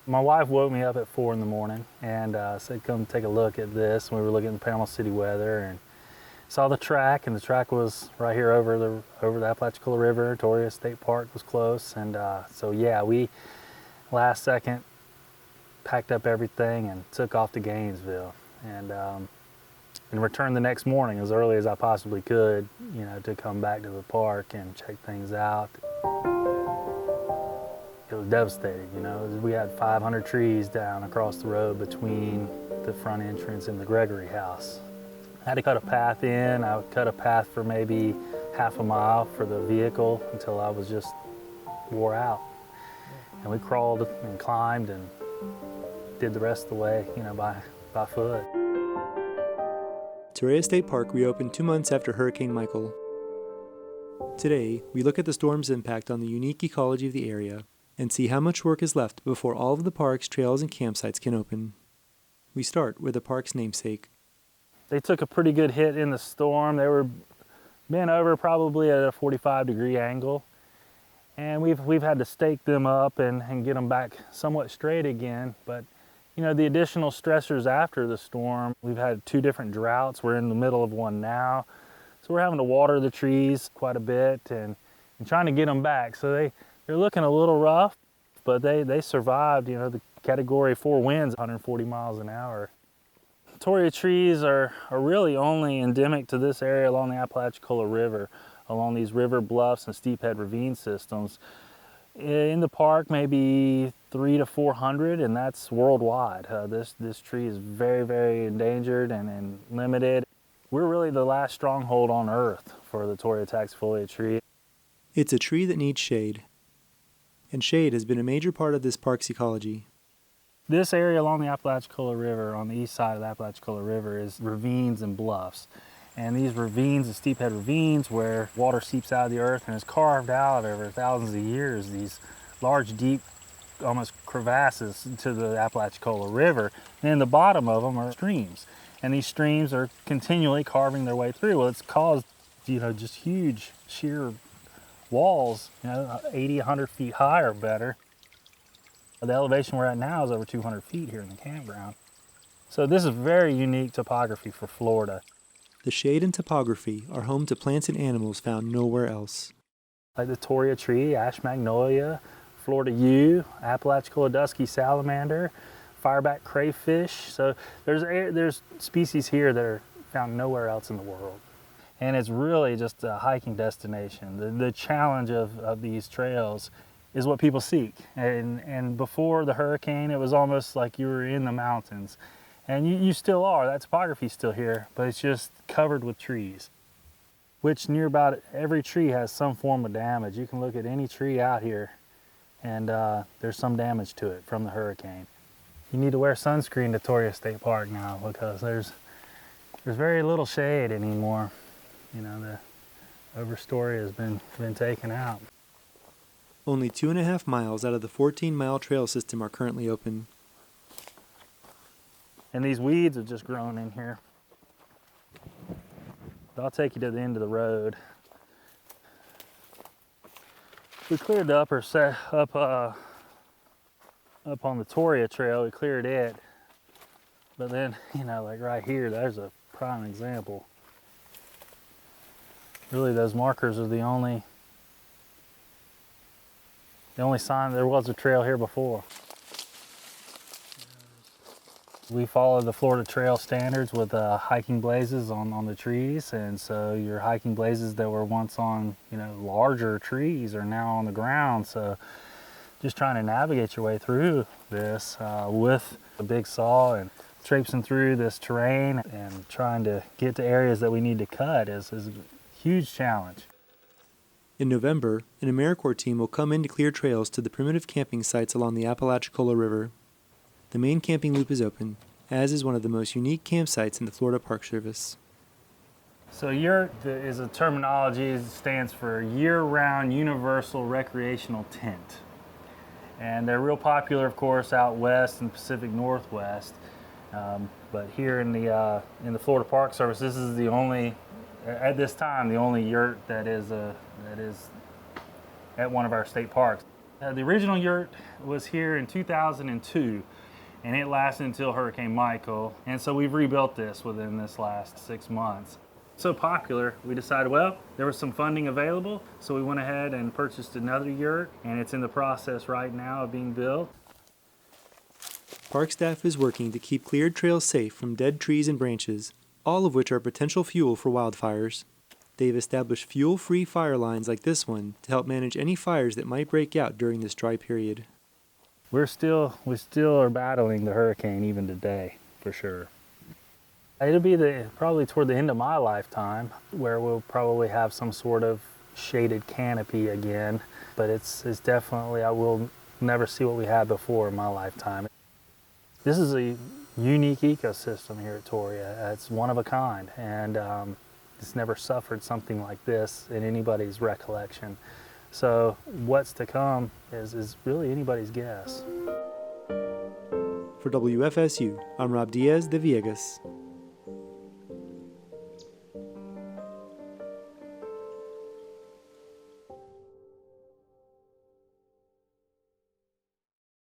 My wife woke me up at 4 in the morning and said, come take a look at this. And we were looking at the Panama City weather and saw the track, and the track was right here over the Apalachicola River. Torreya State Park was close, and so yeah, we last second packed up everything and took off to Gainesville, and returned the next morning as early as I possibly could, you know, to come back to the park and check things out. It was devastating, you know. We had 500 trees down across the road between the front entrance and the Gregory house. I had to cut a path in. I would cut a path for maybe half a mile for the vehicle until I was just wore out. And we crawled and climbed and did the rest of the way, you know, by foot. Torreya State Park reopened 2 months after Hurricane Michael. Today, we look at the storm's impact on the unique ecology of the area and see how much work is left before all of the park's trails and campsites can open. We start with the park's namesake. They took a pretty good hit in the storm. They were bent over probably at a 45-degree angle. And we've had to stake them up and get them back somewhat straight again. But you know, the additional stressors after the storm, we've had 2 different droughts. We're in the middle of one now. So we're having to water the trees quite a bit and trying to get them back. So they're looking a little rough, but they survived, you know, the Category 4 winds, 140 miles an hour. Torreya trees are really only endemic to this area along the Apalachicola River, along these river bluffs and steephead ravine systems. In the park, maybe 300 to 400, and that's worldwide. This tree is very, very endangered and limited. We're really the last stronghold on Earth for the Torreya taxifolia tree. It's a tree that needs shade, and shade has been a major part of this park's ecology. This area along the Apalachicola River, on the east side of the Apalachicola River, is ravines and bluffs. And these ravines, the steephead ravines, where water seeps out of the earth and is carved out over thousands of years, these large, deep, almost crevasses to the Apalachicola River. And in the bottom of them are streams. And these streams are continually carving their way through. Well, it's caused, you know, just huge, sheer walls, you know, 80, 100 feet high or better. The elevation we're at now is over 200 feet here in the campground. So this is very unique topography for Florida. The shade and topography are home to plants and animals found nowhere else. Like the Torreya tree, ash magnolia, Florida yew, Apalachicola dusky salamander, fireback crayfish. So there's species here that are found nowhere else in the world. And it's really just a hiking destination. The challenge of these trails is what people seek. And before the hurricane, it was almost like you were in the mountains. And you still are, that topography's still here, but it's just covered with trees, which near about every tree has some form of damage. You can look at any tree out here and there's some damage to it from the hurricane. You need to wear sunscreen to Torreya State Park now because there's very little shade anymore. You know, the overstory has been taken out. Only 2.5 miles out of the 14-mile trail system are currently open. And these weeds have just grown in here. But I'll take you to the end of the road. We cleared the upper set up on the Torreya trail. We cleared it, but then, you know, like right here, there's a prime example. Really, those markers are the only sign there was a trail here before. We follow the Florida Trail standards with hiking blazes on the trees, and so your hiking blazes that were once on, you know, larger trees are now on the ground. So just trying to navigate your way through this with a big saw and traipsing through this terrain and trying to get to areas that we need to cut is a huge challenge. In November, an AmeriCorps team will come in to clear trails to the primitive camping sites along the Apalachicola River. The main camping loop is open, as is one of the most unique campsites in the Florida Park Service. So YURT is a terminology that stands for year-round universal recreational tent. And they're real popular, of course, out west and Pacific Northwest. But here in the Florida Park Service, this is the only, at this time, the only yurt that is at one of our state parks. The original yurt was here in 2002, and it lasted until Hurricane Michael. And so we've rebuilt this within this last 6 months. So popular, we decided, well, there was some funding available, so we went ahead and purchased another yurt, and it's in the process right now of being built. Park staff is working to keep cleared trails safe from dead trees and branches, all of which are potential fuel for wildfires. They've established fuel-free fire lines like this one to help manage any fires that might break out during this dry period. We still are battling the hurricane even today, for sure. It'll be probably toward the end of my lifetime where we'll probably have some sort of shaded canopy again, but it's definitely, I will never see what we had before in my lifetime. This is a unique ecosystem here at Torreya. It's one of a kind, and it's never suffered something like this in anybody's recollection. So what's to come is really anybody's guess. For WFSU, I'm Rob Diaz de Villegas.